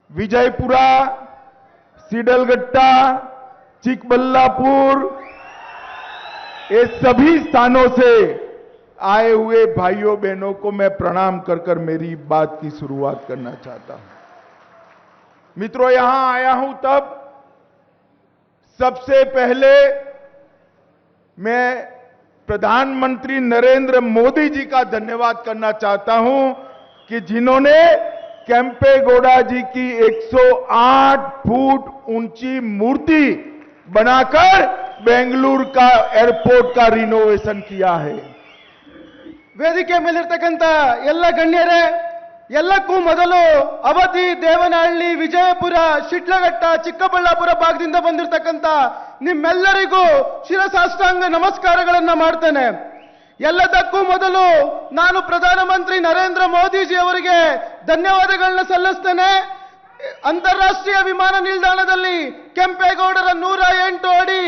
विजयपुरा, सिडलगट्टा, चिकबल्लापुर, ये सभी स्थानों से आए हुए भाइयों बहनों को मैं प्रणाम कर कर मेरी बात की शुरुआत करना चाहता हूं। मित्रों, यहां आया हूं तब सबसे पहले मैं प्रधानमंत्री नरेंद्र मोदी जी का धन्यवाद करना चाहता हूं कि जिन्होंने केंपेगौड़ा जी की 108 फुट ऊंची मूर्ति बनाकर बेंगलुरु का एयरपोर्ट का रिनोवेशन किया है। ವೇದಿಕೆ ಮೇಲಿರ್ತಕ್ಕಂಥ ಎಲ್ಲ ಗಣ್ಯರೇ, ಎಲ್ಲಕ್ಕೂ ಮೊದಲು ಅವಧಿ, ದೇವನಹಳ್ಳಿ, ವಿಜಯಪುರ, ಶಿಡ್ಲಘಟ್ಟ, ಚಿಕ್ಕಬಳ್ಳಾಪುರ ಭಾಗದಿಂದ ಬಂದಿರತಕ್ಕಂಥ ನಿಮ್ಮೆಲ್ಲರಿಗೂ ಶಿರಸಾಷ್ಟಾಂಗ ನಮಸ್ಕಾರಗಳನ್ನು ಮಾಡ್ತೇನೆ। ಎಲ್ಲದಕ್ಕೂ ಮೊದಲು ನಾನು ಪ್ರಧಾನಮಂತ್ರಿ ನರೇಂದ್ರ ಮೋದಿಜಿ ಅವರಿಗೆ ಧನ್ಯವಾದಗಳನ್ನು ಸಲ್ಲಿಸ್ತೇನೆ। ಅಂತಾರಾಷ್ಟ್ರೀಯ ವಿಮಾನ ನಿಲ್ದಾಣದಲ್ಲಿ ಕೆಂಪೇಗೌಡರ 108 ಅಡಿ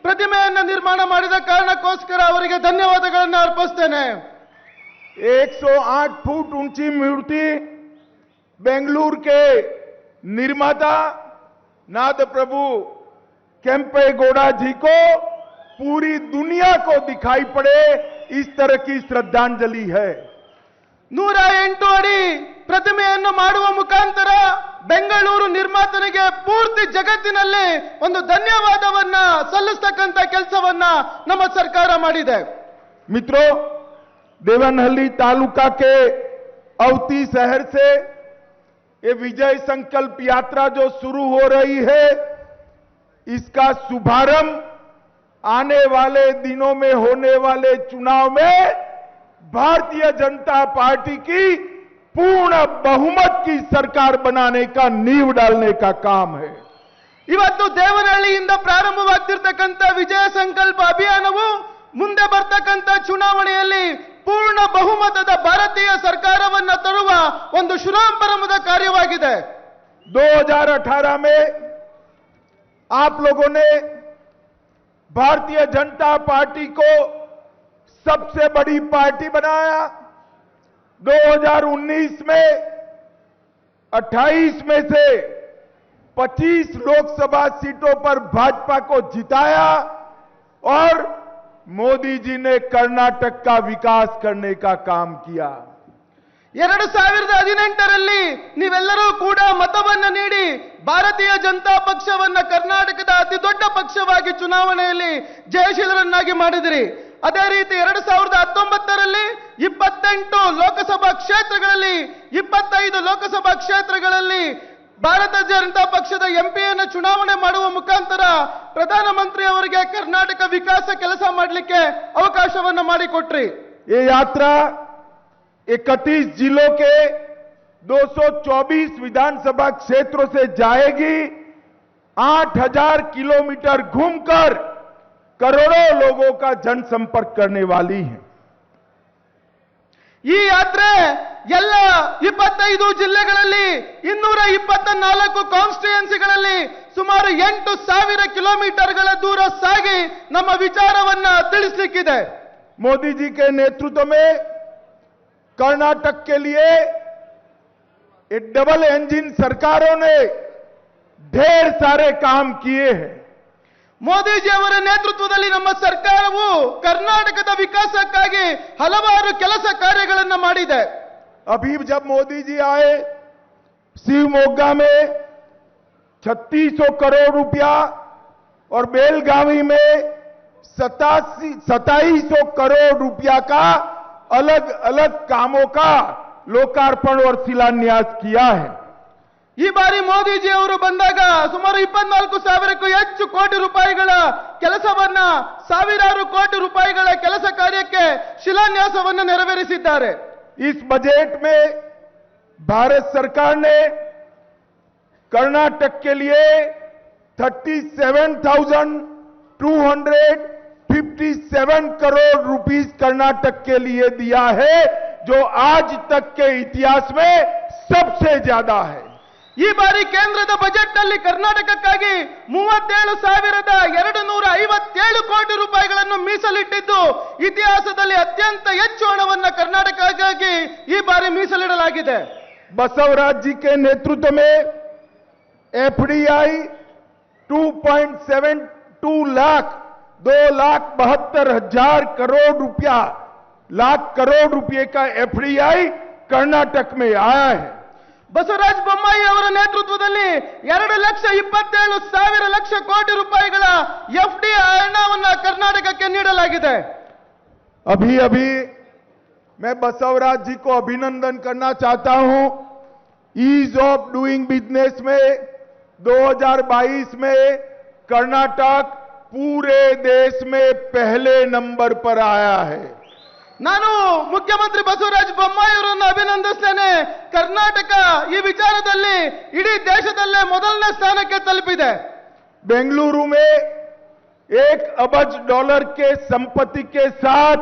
ಪ್ರತಿಮೆಯನ್ನು ನಿರ್ಮಾಣ ಮಾಡಿದ ಕಾರಣಕ್ಕೋಸ್ಕರ ಅವರಿಗೆ ಧನ್ಯವಾದಗಳನ್ನು ಅರ್ಪಿಸ್ತೇನೆ। 108 फुट ऊंची मूर्ति बेंगलुरु के निर्माता नाथ प्रभु केंपेगौड़ा जी को पूरी दुनिया को दिखाई पड़े, इस तरह की श्रद्धांजलि है। 108 ಅಡಿ ಪ್ರತಿಮೆಯನ್ನು ಮಾಡುವ ಮುಖಾಂತರ ಬೆಂಗಳೂರು ನಿರ್ಮಾತನಿಗೆ ಪೂರ್ತಿ ಜಗತ್ತಿನಲ್ಲಿ ಒಂದು ಧನ್ಯವಾದವನ್ನ ಸಲ್ಲಿಸತಕ್ಕಂತ ಕೆಲಸವನ್ನ ನಮ್ಮ ಸರ್ಕಾರ ಮಾಡಿದೆ। मित्रों, देवनहल्ली तालुका के अवती शहर से ये विजय संकल्प यात्रा जो शुरू हो रही है, इसका शुभारंभ आने वाले दिनों में होने वाले चुनाव में भारतीय जनता पार्टी की पूर्ण बहुमत की सरकार बनाने का नींव डालने का काम है। ಇವತ್ತು ದೇವನಹಳ್ಳಿಯಿಂದ ಪ್ರಾರಂಭವಾಗ್ತಿರ್ತಕ್ಕಂಥ ವಿಜಯ ಸಂಕಲ್ಪ ಅಭಿಯಾನವು ಮುಂದೆ ಬರ್ತಕ್ಕಂಥ ಚುನಾವಣೆಯಲ್ಲಿ पूर्ण ಬಹುಮತದ ಭಾರತೀಯ ಸರ್ಕಾರವನ್ನು ತರುವ ಒಂದು ಶುಭಾರಂಭದ ಕಾರ್ಯವಾಗಿದೆ। 2018 में आप लोगों ने भारतीय जनता पार्टी को सबसे बड़ी पार्टी बनाया। 2019 में 28 में से 25 लोकसभा सीटों पर भाजपा को जिताया और मोदी जी ने कर्नाटक का विकास करने का काम किया। 2018ರಲ್ಲಿ ನೀವೆಲ್ಲರೂ ಕೂಡ ಮತವನ್ನು ನೀಡಿ ಭಾರತೀಯ ಜನತಾ ಪಕ್ಷವನ್ನು ಕರ್ನಾಟಕದ ಅತಿ ದೊಡ್ಡ ಪಕ್ಷವಾಗಿ ಚುನಾವಣೆಯಲ್ಲಿ ಜಯಶೀಲರನ್ನಾಗಿ ಮಾಡಿದಿರಿ। ಅದೇ ರೀತಿ 2019ರಲ್ಲಿ 28 ಲೋಕಸಭಾ ಕ್ಷೇತ್ರಗಳಲ್ಲಿ 25 ಲೋಕಸಭಾ ಕ್ಷೇತ್ರಗಳಲ್ಲಿ ಭಾರತೀಯ ಜನತಾ ಪಕ್ಷದ ಎಂಪಿಯನ್ನು ಚುನಾವಣೆ ಮಾಡುವ ಮುಖಾಂತರ ಪ್ರಧಾನಮಂತ್ರಿ ಅವರಿಗೆ ಕರ್ನಾಟಕ ವಿಕಾಸ ಕೆಲಸ ಮಾಡಲಿಕ್ಕೆ ಅವಕಾಶವನ್ನು ಮಾಡಿಕೊಟ್ರಿ। ये यात्रा 31 जिलों के 224 विधानसभा क्षेत्रों से जाएगी। 8000 किलोमीटर घूमकर करोड़ों लोगों का जनसंपर्क करने वाली है। ಈ ಯಾತ್ರೆ ಎಲ್ಲ 25 ಜಿಲ್ಲೆಗಳಲ್ಲಿ 224 ಕಾನ್ಸ್ಟಿಟ್ಯೂಯೆನ್ಸಿಗಳಲ್ಲಿ ಸುಮಾರು 8000 ಕಿಲೋಮೀಟರ್ಗಳ ದೂರ ಸಾಗಿ ನಮ್ಮ ವಿಚಾರವನ್ನ ತಿಳಿಸಲಿಕ್ಕಿದೆ। मोदी जी के नेतृत्व में कर्नाटक के लिए एक डबल इंजन सरकारों ने ढेर सारे काम किए हैं। ಮೋದಿಜಿ ಅವರ ನೇತೃತ್ವದಲ್ಲಿ ನಮ್ಮ ಸರ್ಕಾರವು ಕರ್ನಾಟಕದ ವಿಕಾಸಕ್ಕಾಗಿ ಹಲವಾರು ಕೆಲಸ ಕಾರ್ಯಗಳನ್ನು ಮಾಡಿದೆ। अभी जब मोदी जी आए, शिवमोगा में 3600 करोड़ रुपया और बेलगावी में 2700 करोड़ रुपया का अलग अलग कामों का लोकार्पण और शिलान्यास किया है। ಈ ಬಾರಿ ಮೋದಿಜಿ ಅವರು ಬಂದಾಗ ಸುಮಾರು 24,000ಕ್ಕೂ ಹೆಚ್ಚು ಕೋಟಿ ರೂಪಾಯಿಗಳ ಕೆಲಸವನ್ನ, ಸಾವಿರಾರು ಕೋಟಿ ರೂಪಾಯಿಗಳ ಕೆಲಸ ಕಾರ್ಯಕ್ಕೆ ಶಿಲಾನ್ಯಾಸವನ್ನು ನೆರವೇರಿಸಿದ್ದಾರೆ। इस बजट में भारत सरकार ने कर्नाटक के लिए 37,257 करोड़ रुपीस कर्नाटक के लिए दिया है, जो आज तक के इतिहास में सबसे ज्यादा है। ಈ ಬಾರಿ ಕೇಂದ್ರದ ಬಜೆಟ್ ನಲ್ಲಿ ಕರ್ನಾಟಕಕ್ಕಾಗಿ 37,257 ಕೋಟಿ ರೂಪಾಯಿಗಳನ್ನು ಮೀಸಲಿಟ್ಟಿದ್ದು ಇತಿಹಾಸದಲ್ಲಿ ಅತ್ಯಂತ ಹೆಚ್ಚು ಹಣವನ್ನು ಕರ್ನಾಟಕಕ್ಕಾಗಿ ಈ ಬಾರಿ ಮೀಸಲಿಡಲಾಗಿದೆ। बसवराज जी के नेतृत्व में एफडीआई 2.72 लाख 2,72,000 करोड़ रुपया करोड़ रुपए का एफडीआई कर्नाटक में आया है। ಬಸವರಾಜ ಬೊಮ್ಮಾಯಿ ಅವರ ನೇತೃತ್ವದಲ್ಲಿ 2,27,000 ಲಕ್ಷ ಕೋಟಿ ರೂಪಾಯಿಗಳ ಎಫ್ಡಿಐ ಹಣವನ್ನು ಕರ್ನಾಟಕಕ್ಕೆ ನೀಡಲಾಗಿದೆ। अभी अभी मैं बसवराज जी को अभिनंदन करना चाहता हूं। ईज ऑफ डूइंग बिजनेस में 2022 में कर्नाटक पूरे देश में पहले नंबर पर आया है। ನಾನು ಮುಖ್ಯಮಂತ್ರಿ ಬಸವರಾಜ ಬೊಮ್ಮಾಯಿ ಅವರನ್ನು ಅಭಿನಂದಿಸುತ್ತೇನೆ। ಕರ್ನಾಟಕ ಈ ವಿಚಾರದಲ್ಲಿ ಇಡೀ ದೇಶದಲ್ಲೇ ಮೊದಲನೇ ಸ್ಥಾನಕ್ಕೆ ತಲುಪಿದೆ। बेंगलुरु में $1 अरब के संपत्ति के साथ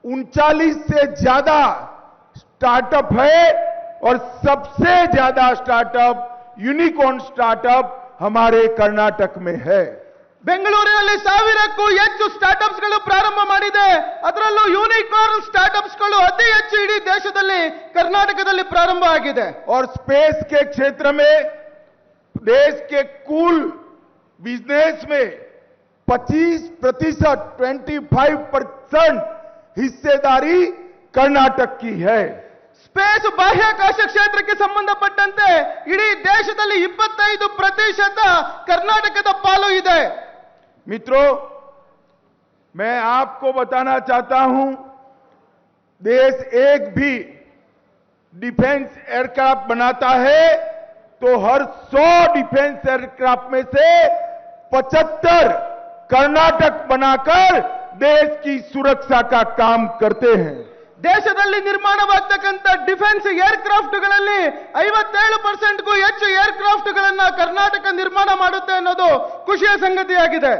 39 से ज्यादा स्टार्टअप है और सबसे ज्यादा स्टार्टअप यूनिकॉर्न स्टार्टअप हमारे कर्नाटक में है। ಬೆಂಗಳೂರಿನಲ್ಲಿ 1000ಕ್ಕೂ ಹೆಚ್ಚು ಸ್ಟಾರ್ಟ್ಅಪ್ಸ್ಗಳು ಪ್ರಾರಂಭ ಮಾಡಿದೆ। ಅದರಲ್ಲೂ ಯೂನಿಕಾರ್ನ್ ಸ್ಟಾರ್ಟ್ಅಪ್ಸ್ಗಳು ಅತಿ ಹೆಚ್ಚು ಇಡೀ ದೇಶದಲ್ಲಿ ಕರ್ನಾಟಕದಲ್ಲಿ ಪ್ರಾರಂಭ ಆಗಿದೆ। और स्पेस के क्षेत्र में देश के कुल बिजनेस में 25% 25% हिस्सेदारी कर्नाटक की है। ಸ್ಪೇಸ್ ಬಾಹ್ಯಾಕಾಶ ಕ್ಷೇತ್ರಕ್ಕೆ ಸಂಬಂಧಪಟ್ಟಂತೆ ಇಡೀ ದೇಶದಲ್ಲಿ 25% ಕರ್ನಾಟಕದ ಪಾಲು ಇದೆ। मित्रों, मैं आपको बताना चाहता हूं, देश एक भी डिफेंस एयरक्राफ्ट बनाता है तो हर 100 डिफेंस एयरक्राफ्ट में से 75 कर्नाटक बनाकर देश की सुरक्षा का काम करते हैं। ದೇಶದಲ್ಲಿ ನಿರ್ಮಾಣವಾಗತಕ್ಕಂತ ಡಿಫೆನ್ಸ್ ಏರ್ಕ್ರಾಫ್ಟ್ಗಳಲ್ಲಿ 57%ಗೂ ಹೆಚ್ಚು ಏರ್ಕ್ರಾಫ್ಟ್ಗಳನ್ನು ಕರ್ನಾಟಕ ನಿರ್ಮಾಣ ಮಾಡುತ್ತೆ ಅನ್ನೋದು ಖುಷಿಯ ಸಂಗತಿಯಾಗಿದೆ।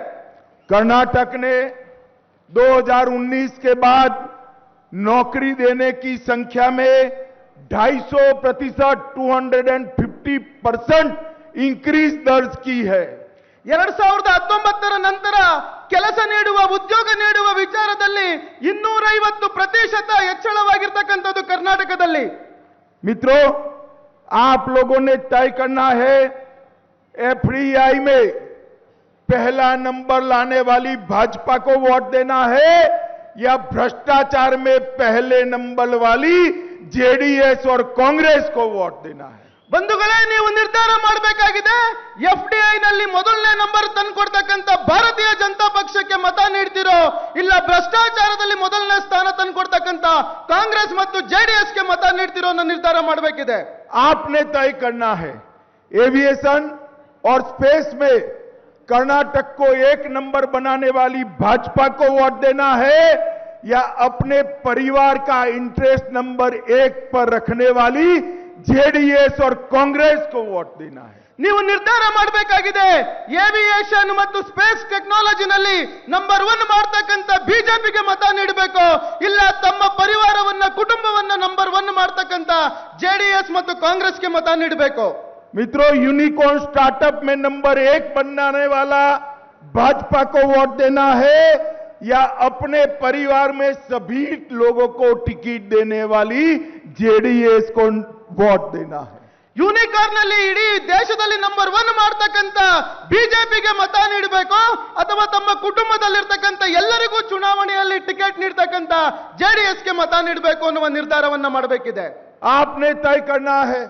कर्नाटक ने 2019 के बाद नौकरी देने की संख्या में 250% 250% इंक्रीज दर्ज की है। 2019ರ ನಂತರ ಕೆಲಸ ನೀಡುವ ಉದ್ಯೋಗ ನೀಡುವ ವಿಚಾರದಲ್ಲಿ 250% ಹೆಚ್ಚಳವಾಗಿರತಕ್ಕಂಥದ್ದು ಕರ್ನಾಟಕದಲ್ಲಿ। मित्रों, आप लोगों ने तय करना है एफडीआई में पहला नंबर लाने वाली भाजपा को वोट देना है या भ्रष्टाचार में पहले नंबर वाली जेडीएस और कांग्रेस को वोट देना है। ಬಂಧುಗಳೇ, ನೀವು ನಿರ್ಧಾರ ಮಾಡಬೇಕಾಗಿದೆ। ಎಫ್ಡಿಐ ನಲ್ಲಿ ಮೊದಲನೇ ನಂಬರ್ ತಂದುಕೊಡ್ತಕ್ಕಂಥ ಭಾರತೀಯ ಜನತಾ ಪಕ್ಷಕ್ಕೆ ಮತ ನೀಡ್ತಿರೋ ಇಲ್ಲ ಭ್ರಷ್ಟಾಚಾರದಲ್ಲಿ ಮೊದಲನೇ ಸ್ಥಾನ ತಂದುಕೊಡ್ತಕ್ಕಂಥ ಕಾಂಗ್ರೆಸ್ ಮತ್ತು ಜೆಡಿಎಸ್ಗೆ ಮತ ನೀಡ್ತಿರೋ ಅನ್ನೋ ನಿರ್ಧಾರ ಮಾಡಬೇಕಿದೆ। आपने तय करना है एविएशन और स्पेस में कर्नाटक को 1 नंबर बनाने वाली भाजपा को वोट देना है या अपने परिवार का इंटरेस्ट नंबर 1 पर रखने वाली जेडीएस और कांग्रेस को वोट देना है। ನೀವು ನಿರ್ಧಾರ ಮಾಡಬೇಕಾಗಿದೆ। ಏವಿಯೇಷನ್ ಮತ್ತು ಸ್ಪೇಸ್ ಟೆಕ್ನಾಲಜಿನಲ್ಲಿ ನಂಬರ್ 1 ಮಾಡ್ತಕ್ಕಂಥ ಬಿಜೆಪಿಗೆ ಮತ ನೀಡಬೇಕು, ಇಲ್ಲ ತಮ್ಮ ಪರಿವಾರವನ್ನ ಕುಟುಂಬವನ್ನ ನಂಬರ್ 1 ಮಾಡ್ತಕ್ಕಂಥ ಜೆಡಿಎಸ್ ಮತ್ತು ಕಾಂಗ್ರೆಸ್ಗೆ ಮತ ನೀಡಬೇಕು। मित्रों, यूनिकॉर्न स्टार्टअप में नंबर 1 बनाने वाला भाजपा को वोट देना है या अपने परिवार में सभी लोगों को टिकट देने वाली जेडीएस को वोट देना है। ಯೂನಿಕಾರ್ನ್ ನಲ್ಲಿ ಇಡೀ ದೇಶದಲ್ಲಿ ನಂಬರ್ 1 ಮಾಡ್ತಕ್ಕಂಥ ಬಿಜೆಪಿಗೆ ಮತ ನೀಡಬೇಕು ಅಥವಾ ತಮ್ಮ ಕುಟುಂಬದಲ್ಲಿರ್ತಕ್ಕಂಥ ಎಲ್ಲರಿಗೂ ಚುನಾವಣೆಯಲ್ಲಿ ಟಿಕೆಟ್ ನೀಡತಕ್ಕಂಥ ಜೆಡಿಎಸ್ಗೆ ಮತ ನೀಡಬೇಕು ಅನ್ನುವ ನಿರ್ಧಾರವನ್ನ ಮಾಡಬೇಕಿದೆ। आपने तय करना है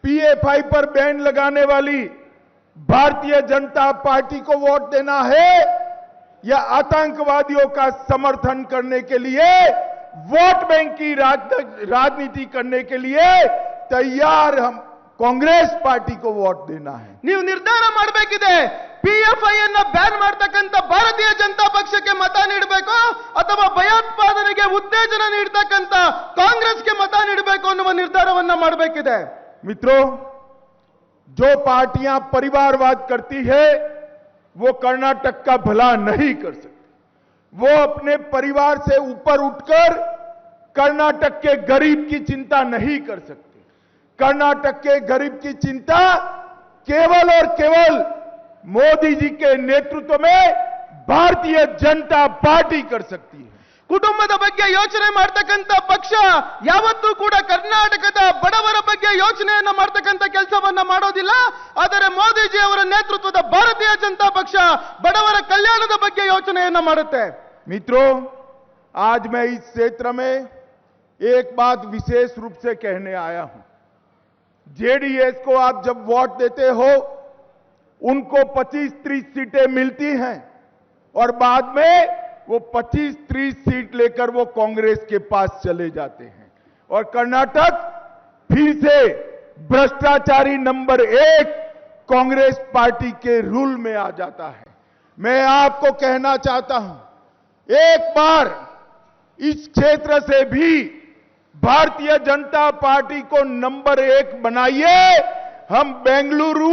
पीएफआई पर बैन लगाने वाली भारतीय जनता पार्टी को वोट देना है या आतंकवादियों का समर्थन करने के लिए वोट बैंक की राजनीति करने के लिए तैयार हम कांग्रेस पार्टी को वोट देना है। ನೀವು ನಿರ್ಧಾರ ಮಾಡಬೇಕಿದೆ। ಪಿಎಫ್ಐ ಅನ್ನು ಬ್ಯಾನ್ ಮಾಡತಕ್ಕಂತ ಭಾರತೀಯ ಜನತಾ ಪಕ್ಷಕ್ಕೆ ಮತ ನೀಡಬೇಕು ಅಥವಾ ಭಯೋತ್ಪಾದನೆಗೆ ಉತ್ತೇಜನ ನೀಡತಕ್ಕಂತ ಕಾಂಗ್ರೆಸ್ಗೆ ಮತ ನೀಡಬೇಕು ಅನ್ನುವ ನಿರ್ಧಾರವನ್ನ ಮಾಡಬೇಕಿದೆ। मित्रों, जो पार्टियां परिवारवाद करती है वो कर्नाटक का भला नहीं कर सकती। वो अपने परिवार से ऊपर उठकर कर्नाटक के गरीब की चिंता नहीं कर सकती। कर्नाटक के गरीब की चिंता केवल और केवल मोदी जी के नेतृत्व में भारतीय जनता पार्टी कर सकती है। ಕುಟುಂಬದ ಬಗ್ಗೆ ಯೋಚನೆ ಮಾಡ್ತಕ್ಕಂಥ ಪಕ್ಷ ಯಾವತ್ತೂ ಕೂಡ ಕರ್ನಾಟಕದ ಬಡವರ ಬಗ್ಗೆ ಯೋಚನೆಯನ್ನ ಮಾಡ್ತಕ್ಕಂಥ ಕೆಲಸವನ್ನ ಮಾಡೋದಿಲ್ಲ. ಆದರೆ ಮೋದಿಜಿ ಅವರ ನೇತೃತ್ವದ ಭಾರತೀಯ ಜನತಾ ಪಕ್ಷ ಬಡವರ ಕಲ್ಯಾಣದ ಬಗ್ಗೆ ಯೋಚನೆಯನ್ನ ಮಾಡುತ್ತೆ. मित्रों, आज मैं इस क्षेत्र में एक बात विशेष रूप से कहने आया हूं। जेडीएस को आप जब वोट देते हो, उनको 25-30 सीटें मिलती हैं और बाद में वो 25-30 सीट लेकर वो कांग्रेस के पास चले जाते हैं और कर्नाटक फिर से भ्रष्टाचारी नंबर 1 कांग्रेस पार्टी के रूल में आ जाता है। मैं आपको कहना चाहता हूं, एक बार इस क्षेत्र से भी भारतीय जनता पार्टी को नंबर 1 बनाइए। हम बेंगलुरु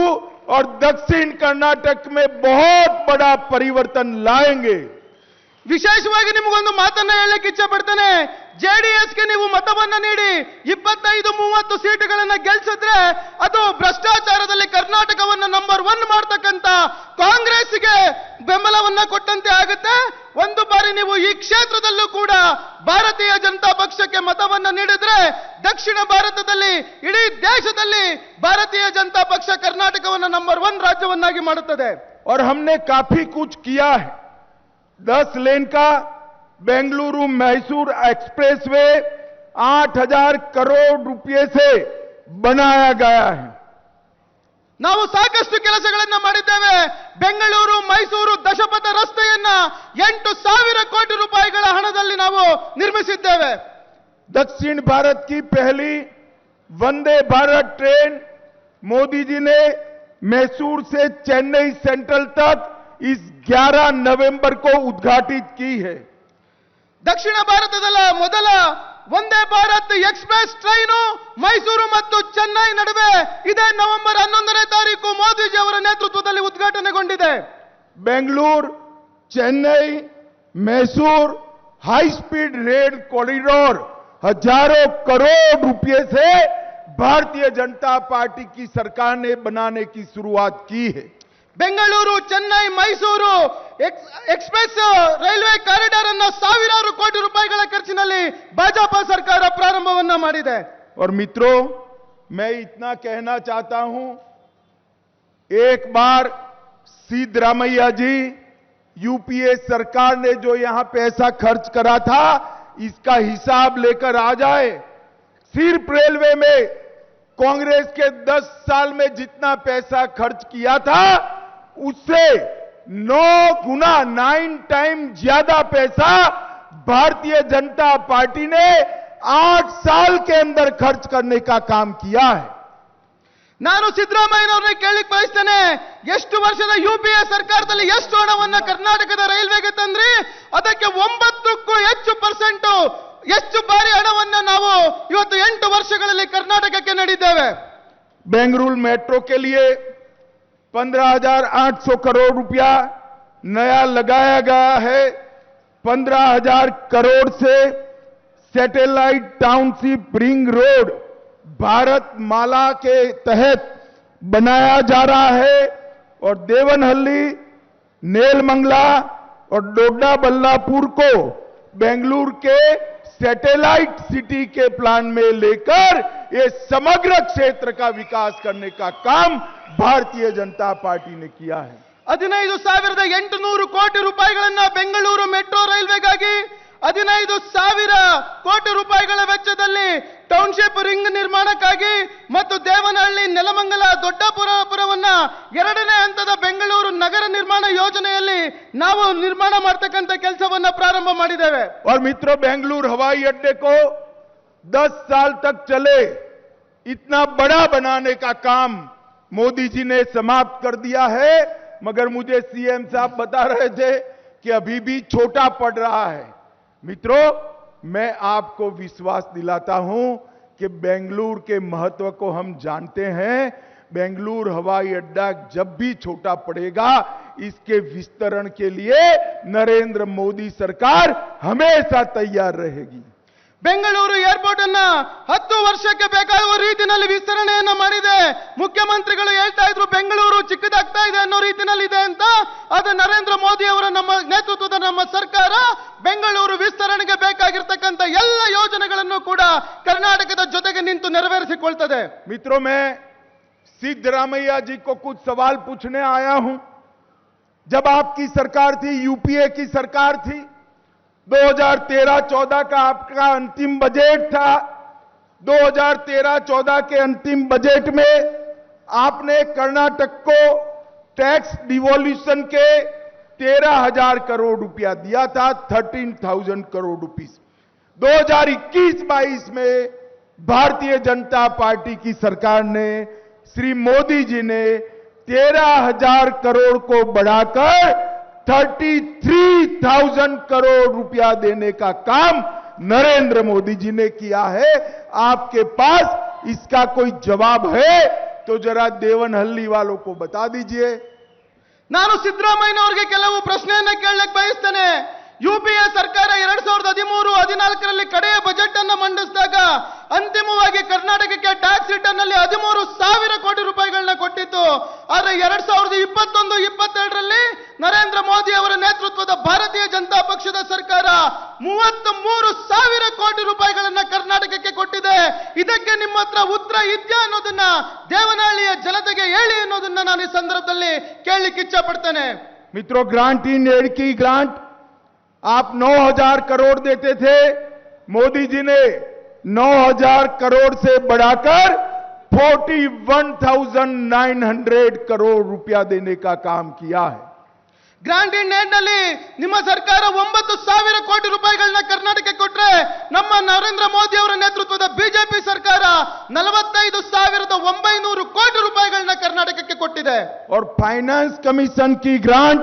और दक्षिण कर्नाटक में बहुत बड़ा परिवर्तन लाएंगे। ವಿಶೇಷವಾಗಿ ನಿಮಗೊಂದು ಮಾತನ್ನ ಹೇಳಲಿಕ್ಕೆ ಇಚ್ಛೆ ಪಡ್ತೇನೆ. ಜೆಡಿಎಸ್ಗೆ ನೀವು ಮತವನ್ನ ನೀಡಿ 25-30 ಸೀಟುಗಳನ್ನ ಗೆಲ್ಸಿದ್ರೆ ಅದು ಭ್ರಷ್ಟಾಚಾರದಲ್ಲಿ ಕರ್ನಾಟಕವನ್ನು ನಂಬರ್ 1 ಮಾಡ್ತಕ್ಕಂತ ಕಾಂಗ್ರೆಸ್ಗೆ ಬೆಂಬಲವನ್ನ ಕೊಟ್ಟಂತೆ ಆಗುತ್ತೆ. ಒಂದು ಬಾರಿ ನೀವು ಈ ಕ್ಷೇತ್ರದಲ್ಲೂ ಕೂಡ ಭಾರತೀಯ ಜನತಾ ಪಕ್ಷಕ್ಕೆ ಮತವನ್ನ ನೀಡಿದ್ರೆ ದಕ್ಷಿಣ ಭಾರತದಲ್ಲಿ, ಇಡೀ ದೇಶದಲ್ಲಿ ಭಾರತೀಯ ಜನತಾ ಪಕ್ಷ ಕರ್ನಾಟಕವನ್ನು ನಂಬರ್ 1 ರಾಜ್ಯವನ್ನಾಗಿ ಮಾಡುತ್ತದೆ. और हमने काफी कुछ किया है। 10 लेन का बेंगलुरु मैसूर एक्सप्रेसवे 8,000 करोड़ रुपए से बनाया गया है। ನಾವು ಸಾಕಷ್ಟು ಕೆಲಸಗಳನ್ನ ಮಾಡಿದ್ದೇವೆ. ಬೆಂಗಳೂರು ಮೈಸೂರು ದಶಪಥ ರಸ್ತೆಯನ್ನ 8,000 ಕೋಟಿ ರೂಪಾಯಿಗಳ ಹಣದಲ್ಲಿ ನಾವು ನಿರ್ಮಿಸಿದ್ದೇವೆ. दक्षिण भारत की पहली वंदे भारत ट्रेन मोदी जी ने मैसूर से चेन्नई सेंट्रल तक इस 11 नवंबर को उद्घाटित की है। ದಕ್ಷಿಣ ಭಾರತದ ಮೊದಲ ವಂದೇ ಭಾರತ್ ಎಕ್ಸ್ಪ್ರೆಸ್ ಟ್ರೈನು ಮೈಸೂರು ಮತ್ತು ಚೆನ್ನೈ ನಡುವೆ ಇದೇ ನವೆಂಬರ್ 11ನೇ ತಾರೀಕು ಮೋದಿಜಿ ಅವರ ನೇತೃತ್ವದಲ್ಲಿ ಉದ್ಘಾಟನೆಗೊಂಡಿದೆ. Bengaluru Chennai Mysore high speed rail corridor हजारों करोड़ रुपए से भारतीय जनता पार्टी की सरकार ने बनाने की शुरुआत की है। Bengaluru Chennai Mysuru express railway corridor ಅನ್ನು ಸಾವಿರಾರು ಕೋಟಿ ರೂಪಾಯಿಗಳ ಖರ್ಚಿನಲ್ಲಿ ಭಾಜಪಾ ಸರ್ಕಾರ ಪ್ರಾರಂಭವನ್ನ ಮಾಡಿದೆ. और मित्रों, मैं इतना कहना चाहता हूं, एक बार सिद्धरामैया जी, यूपीए सरकार ने जो यहां पैसा खर्च करा था, इसका हिसाब लेकर आ जाए। सिर्फ रेलवे में कांग्रेस के 10 साल में जितना पैसा खर्च किया था, उससे 9 गुना 9 टाइम ज्यादा पैसा भारतीय जनता पार्टी ने 8 साल के अंदर खर्च करने का काम किया है। ನಾನು ಸಿದ್ದರಾಮಯ್ಯನವರನ್ನ ಕೇಳಲಿಕ್ಕೆ ಬಯಸ್ತೇನೆ, ಎಷ್ಟು ವರ್ಷದ ಯುಪಿಎ ಸರ್ಕಾರದಲ್ಲಿ ಎಷ್ಟು ಹಣವನ್ನ ಕರ್ನಾಟಕದ ರೈಲ್ವೆಗೆ ತಂದ್ರಿ? ಅದಕ್ಕೆ 9ಕ್ಕೂ ಹೆಚ್ಚು % ಎಷ್ಟು ಬಾರಿ ಹಣವನ್ನ ನಾವು ಇವತ್ತು 8 ವರ್ಷಗಳಲ್ಲಿ ಕರ್ನಾಟಕಕ್ಕೆ ನೀಡಿದ್ದೇವೆ. बेंगलुरु मेट्रो के लिए 15,800 करोड़ रुपया नया लगाया गया है। 15,000 करोड़ से satellite township ring road Bharatmala के तहत बनाया जा रहा है और देवनहल्ली, नेलमंगला और डोडा बल्लापुर को बेंगलुरु के सैटेलाइट सिटी के प्लान में लेकर ये समग्र क्षेत्र का विकास करने का काम भारतीय जनता पार्टी ने किया है। 15,800 ಕೋಟಿ ರೂಪಾಯಿಗಳನ್ನ ಬೆಂಗಳೂರು ಮೆಟ್ರೋ ರೈಲ್ವೆಗಾಗಿ, 15,000 ಕೋಟಿ ರೂಪಾಯಿಗಳ ವೆಚ್ಚದಲ್ಲಿ ಟೌನ್ಶಿಪ್ ರಿಂಗ್ ನಿರ್ಮಾಣಕ್ಕಾಗಿ ಮತ್ತು ದೇವನಹಳ್ಳಿ, ನೆಲಮಂಗಲ, ದೊಡ್ಡಪುರವನ್ನ 2ನೇ ಹಂತದ ಬೆಂಗಳೂರು ನಗರ ನಿರ್ಮಾಣ ಯೋಜನೆಯಲ್ಲಿ ನಾವು ನಿರ್ಮಾಣ ಮಾಡತಕ್ಕಂತ ಕೆಲಸವನ್ನ ಪ್ರಾರಂಭ ಮಾಡಿದ್ದೇವೆ. और मित्रों, बेंगलुरु हवाई अड्डे को 10 साल तक चले इतना बड़ा बनाने का काम मोदी जी ने समाप्त कर दिया है, मगर मुझे सीएम साहब बता रहे थे कि अभी भी छोटा पड़ रहा है। मित्रों, मैं आपको विश्वास दिलाता हूं कि बेंगलुरु के महत्व को हम जानते हैं। बेंगलुरु हवाई अड्डा जब भी छोटा पड़ेगा, इसके विस्तरण के लिए नरेंद्र मोदी सरकार हमेशा तैयार रहेगी। ಬೆಂಗಳೂರು ಏರ್ಪೋರ್ಟ್ ಅನ್ನ 10 ವರ್ಷಕ್ಕೆ ಬೇಕಾಗುವ ರೀತಿಯಲ್ಲಿ ವಿಸ್ತರಣೆಯನ್ನ ಮಾಡಿದೆ. ಮುಖ್ಯಮಂತ್ರಿಗಳು ಹೇಳ್ತಾ ಇದ್ರು ಬೆಂಗಳೂರು ಚಿಕ್ಕದಾಗ್ತಾ ಇದೆ ಅನ್ನೋ ರೀತಿಯಲ್ಲಿ ಇದೆ ಅಂತ. ಅದು ನರೇಂದ್ರ ಮೋದಿ ಅವರ ನಮ್ಮ ನೇತೃತ್ವದ ನಮ್ಮ ಸರ್ಕಾರ ಬೆಂಗಳೂರು ವಿಸ್ತರಣೆಗೆ ಬೇಕಾಗಿರ್ತಕ್ಕಂಥ ಎಲ್ಲ ಯೋಜನೆಗಳನ್ನು ಕೂಡ ಕರ್ನಾಟಕದ ಜೊತೆಗೆ ನಿಂತು ನೆರವೇರಿಸಿಕೊಳ್ತದೆ. मित्रों, मैं सिद्धरामैया जी को कुछ सवाल पूछने आया हूं। जब आपकी सरकार थी, यूपीए की सरकार थी, 2013-14 का आपका अंतिम बजट था। 2013-14 के अंतिम बजट में आपने कर्नाटक को टैक्स डिवोल्यूशन के 13,000 करोड़ रुपया दिया था, 13,000 करोड़ रुपीस। 2021-22 में भारतीय जनता पार्टी की सरकार ने, श्री मोदी जी ने 13,000 करोड़ को बढ़ाकर 33,000 करोड़ रुपया देने का काम नरेंद्र मोदी जी ने किया है। आपके पास इसका कोई जवाब है तो जरा देवनहल्ली वालों को बता दीजिए। ನಾನು ಸಿದ್ದರಾಮಯ್ಯನವರಿಗೆ ಕೆಲವು ಪ್ರಶ್ನೆಯನ್ನ ಕೇಳಲಿಕ್ಕೆ ಬಯಸ್ತೇನೆ. ಯುಪಿಎ ಸರ್ಕಾರ 2013-14ರಲ್ಲಿ ಕಡೆಯ ಬಜೆಟ್ ಅನ್ನು ಮಂಡಿಸಿದಾಗ ಅಂತಿಮವಾಗಿ ಕರ್ನಾಟಕಕ್ಕೆ ಟ್ಯಾಕ್ಸ್ ರಿಟರ್ನ್ ನಲ್ಲಿ 13,000 ಕೋಟಿ ರೂಪಾಯಿಗಳನ್ನ ಕೊಟ್ಟಿತ್ತು. ಆದರೆ 2021-22ರಲ್ಲಿ ನರೇಂದ್ರ ಮೋದಿ ಅವರ ನೇತೃತ್ವದ ಭಾರತೀಯ ಜನತಾ ಪಕ್ಷದ ಸರ್ಕಾರ 33,000 ಕೋಟಿ ರೂಪಾಯಿಗಳನ್ನ ಕರ್ನಾಟಕಕ್ಕೆ ಕೊಟ್ಟಿದೆ. ಇದಕ್ಕೆ ನಿಮ್ಮ ಹತ್ರ ಉತ್ತರ ಇದೆಯಾ ಅನ್ನೋದನ್ನ ದೇವನಹಳ್ಳಿಯ ಜನತೆಗೆ ಹೇಳಿ ಅನ್ನೋದನ್ನ ನಾನು ಈ ಸಂದರ್ಭದಲ್ಲಿ ಕೇಳಲಿಕ್ಕೆ ಇಚ್ಛೆ ಪಡ್ತೇನೆ. मित्रों, ग्रांट इन एड की ग्रांट आप 9,000 करोड़ देते थे। मोदी जी ने 9,000 करोड़ से बढ़ाकर 41,900 करोड़ रुपया देने का काम किया है। ಗ್ರಾಂಟ್ ಇನ್ ಏಡ್ ನಲ್ಲಿ ನಿಮ್ಮ ಸರ್ಕಾರ 9,000 ಕೋಟಿ ರೂಪಾಯಿಗಳನ್ನ ಕರ್ನಾಟಕಕ್ಕೆ ಕೊಟ್ರೆ, ನಮ್ಮ ನರೇಂದ್ರ ಮೋದಿ ಅವರ ನೇತೃತ್ವದ ಬಿಜೆಪಿ ಸರ್ಕಾರ 45,900 ಕೋಟಿ ರೂಪಾಯಿಗಳನ್ನ ಕರ್ನಾಟಕಕ್ಕೆ ಕೊಟ್ಟಿದೆ. और फाइनेंस कमीशन की ग्रांट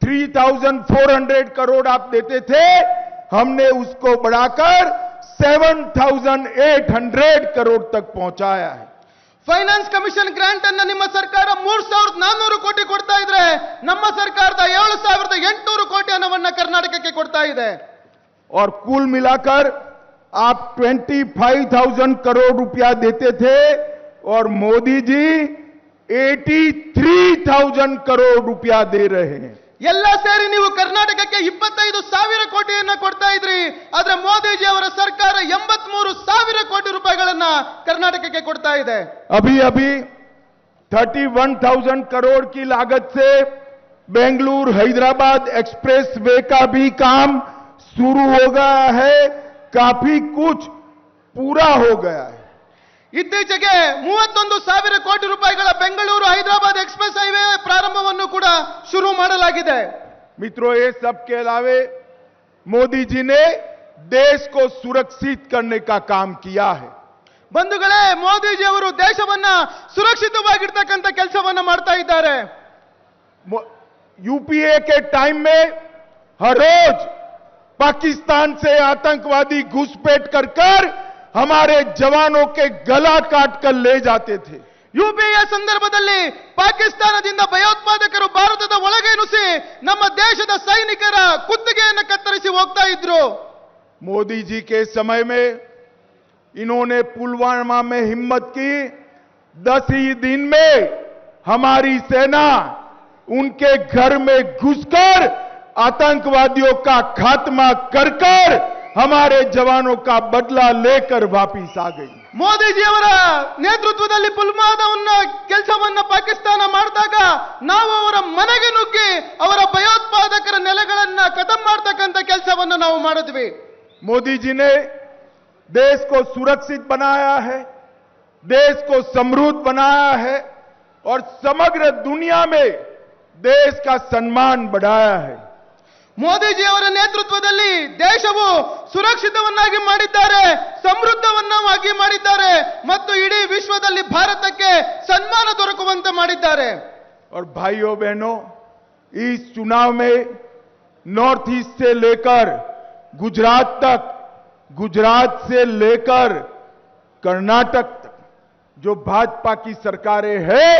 3,400 करोड़ आप देते थे, हमने उसको बढ़ाकर 7,800 करोड़ तक पहुंचाया है। ಫೈನಾನ್ಸ್ ಕಮಿಷನ್ ಗ್ರಾಂಟ್ ಅನ್ನ ನಿಮ್ಮ ಸರ್ಕಾರ 3,400 ಕೋಟಿ ಕೊಡ್ತಾ ಇದ್ರೆ, ನಮ್ಮ ಸರ್ಕಾರದ 7,800 ಕೋಟಿ ಹಣವನ್ನ ಕರ್ನಾಟಕಕ್ಕೆ ಕೊಡ್ತಾ ಇದೆ. और कुल मिलाकर आप 25,000 करोड़ रुपया देते थे और मोदी जी 83,000 करोड़ रुपया दे रहे हैं। ಎಲ್ಲ ಸೇರಿ ನೀವು ಕರ್ನಾಟಕಕ್ಕೆ 25,000 ಕೋಟಿಯನ್ನ ಕೊಡ್ತಾ ಇದ್ರಿ. ಆದ್ರೆ ಮೋದಿಜಿ ಅವರ ಸರ್ಕಾರ 83,000 ಕೋಟಿ ರೂಪಾಯಿಗಳನ್ನ ಕರ್ನಾಟಕಕ್ಕೆ ಕೊಡ್ತಾ ಇದೆ. अभी 31,000 करोड़ की लागत से बेंगलुरु हैदराबाद एक्सप्रेस वे का भी काम शुरू हो गया है। काफी कुछ पूरा हो गया है। ಇತ್ತೀಚೆಗೆ 31,000 ಕೋಟಿ ರೂಪಾಯಿಗಳ ಬೆಂಗಳೂರು ಹೈದರಾಬಾದ್ ಎಕ್ಸ್ಪ್ರೆಸ್ ಹೈವೇ ಪ್ರಾರಂಭವನ್ನು ಕೂಡ ಶುರು ಮಾಡಲಾಗಿದೆ. मित्रों, ये सब के अलावे मोदी जी ने देश को सुरक्षित करने का काम किया है। ಬಂಧುಗಳೇ, ಮೋದಿಜಿ ಅವರು ದೇಶವನ್ನ ಸುರಕ್ಷಿತವಾಗಿರ್ತಕ್ಕಂಥ ಕೆಲಸವನ್ನ ಮಾಡ್ತಾ ಇದ್ದಾರೆ. यूपीए के टाइम में हर रोज पाकिस्तान से आतंकवादी घुसपैठ कर हमारे जवानों के गला काटकर ले जाते थे। ಯುಪಿಎ ಸಂದರ್ಭದಲ್ಲಿ ಪಾಕಿಸ್ತಾನದಿಂದ ಭಯೋತ್ಪಾದಕರು ಭಾರತದ ಒಳಗೆ ನುಸಿ ನಮ್ಮ ದೇಶದ ಸೈನಿಕರ ಕುತ್ತಿಗೆಯನ್ನು ಕತ್ತರಿಸಿ ಹೋಗ್ತಾ ಇದ್ರು. मोदी जी के समय में इन्होंने पुलवामा में हिम्मत की। 10 ही दिन में हमारी सेना उनके घर में घुसकर आतंकवादियों का खात्मा कर हमारे जवानों का बदला लेकर वापिस आ गई। ಮೋದಿಜಿ ಅವರ ನೇತೃತ್ವದಲ್ಲಿ ಪುಲ್ವಾಮಾವನ್ನ ಕೆಲಸವನ್ನ ಪಾಕಿಸ್ತಾನ ಮಾಡಿದಾಗ ನಾವು ಅವರ ಮನೆಗೆ ನುಗ್ಗಿ ಅವರ ಭಯೋತ್ಪಾದಕರ ನೆಲೆಗಳನ್ನ ಖತಮ್ ಮಾಡತಕ್ಕಂತ ಕೆಲಸವನ್ನ ನಾವು ಮಾಡಿದ್ವಿ. मोदी जी ने देश को सुरक्षित बनाया है, देश को समृद्ध बनाया है और समग्र दुनिया में देश का सम्मान बढ़ाया है। ಮೋದಿಜಿ ಅವರ ನೇತೃತ್ವದಲ್ಲಿ ದೇಶವು ಸುರಕ್ಷಿತವನ್ನಾಗಿ ಮಾಡಿದ್ದಾರೆ, ಸಮೃದ್ಧವನ್ನಾಗಿ ಮಾಡಿದ್ದಾರೆ ಮತ್ತು ಇಡೀ ವಿಶ್ವದಲ್ಲಿ ಭಾರತಕ್ಕೆ ಸನ್ಮಾನ ದೊರಕುವಂತೆ ಮಾಡಿದ್ದಾರೆ. और भाइयों बहनों, इस चुनाव में नॉर्थ ईस्ट से लेकर गुजरात तक, गुजरात से लेकर कर्नाटक तक जो भाजपा की सरकारें हैं,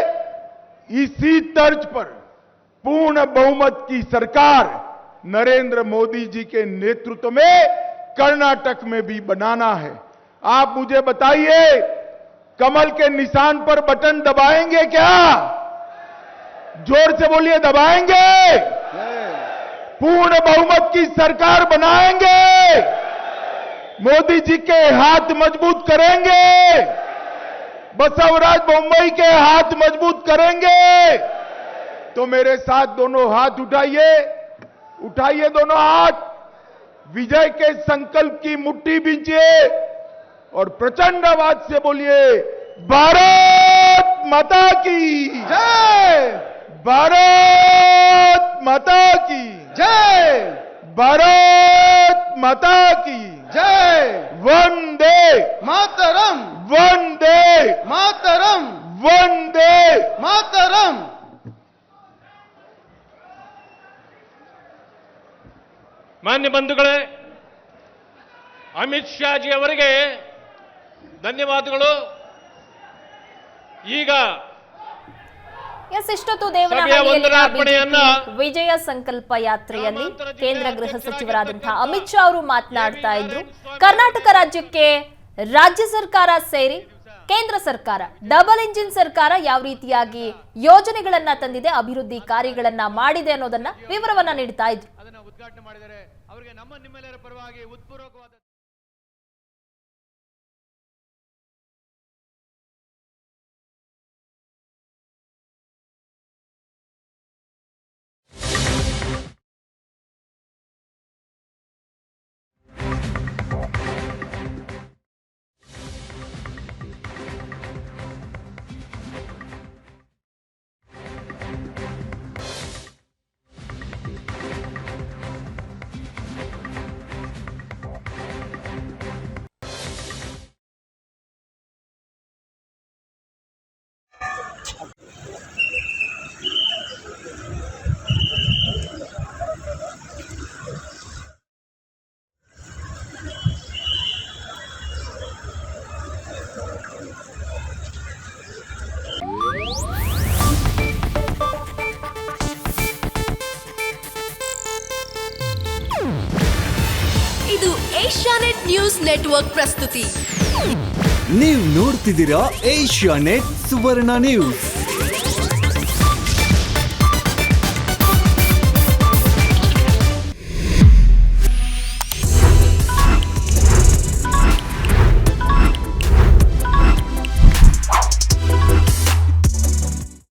इसी तर्ज पर पूर्ण बहुमत की सरकार नरेंद्र मोदी जी के नेतृत्व में कर्नाटक में भी बनाना है। आप मुझे बताइए, कमल के निशान पर बटन दबाएंगे क्या? जोर से बोलिए, दबाएंगे? पूर्ण बहुमत की सरकार बनाएंगे? मोदी जी के हाथ मजबूत करेंगे? बसवराज बोम्मई के हाथ मजबूत करेंगे? तो मेरे साथ दोनों हाथ उठाइए, उठाइए दोनों हाथ, विजय के संकल्प की मुट्ठी बींचिए और प्रचंड आवाज से बोलिए, भारत माता की जय, भारत माता की जय, भारत माता की जय, वंदे मातरम, वंदे मातरम, वंदे मातरम। ಮಾನ್ಯ ಬಂಧುಗಳೇ, ಅಮಿತ್ ಶಾ ಜಿ ಅವರಿಗೆ ಧನ್ಯವಾದಗಳು. ಈಗ ಇಷ್ಟೊತ್ತು ದೇವನಹಳ್ಳಿಯಲ್ಲಿನ ವಿಜಯ ಸಂಕಲ್ಪ ಯಾತ್ರೆಯಲ್ಲಿ ಕೇಂದ್ರ ಗೃಹ ಸಚಿವರಾದಂತಹ ಅಮಿತ್ ಶಾ ಅವರು ಮಾತನಾಡ್ತಾ ಇದ್ರು. ಕರ್ನಾಟಕ ರಾಜ್ಯಕ್ಕೆ ರಾಜ್ಯ ಸರ್ಕಾರ ಸೇರಿ ಕೇಂದ್ರ ಸರ್ಕಾರ, ಡಬಲ್ ಇಂಜಿನ್ ಸರ್ಕಾರ ಯಾವ ರೀತಿಯಾಗಿ ಯೋಜನೆಗಳನ್ನ ತಂದಿದೆ, ಅಭಿವೃದ್ಧಿ ಕಾರ್ಯಗಳನ್ನ ಮಾಡಿದೆ ಅನ್ನೋದನ್ನ ವಿವರವನ್ನ ನೀಡ್ತಾ ಇದ್ರು. ಅದನ್ನ ಉದ್ಘಾಟನೆ ಮಾಡಿದರೆ ಅವರಿಗೆ ನಮ್ಮ ನಿಮ್ಮೆಲ್ಲರ ಪರವಾಗಿ ಉತ್ಪೂರ್ವಕವಾದ ಇದು ಏಷ್ಯಾನೆಟ್ ನ್ಯೂಸ್ ನೆಟ್ವರ್ಕ್ ಪ್ರಸ್ತುತಿ. ನೀವು ನೋಡ್ತಿದ್ದೀರಾ ಏಷ್ಯಾನೆಟ್ ಸುವರ್ಣ ನ್ಯೂಸ್.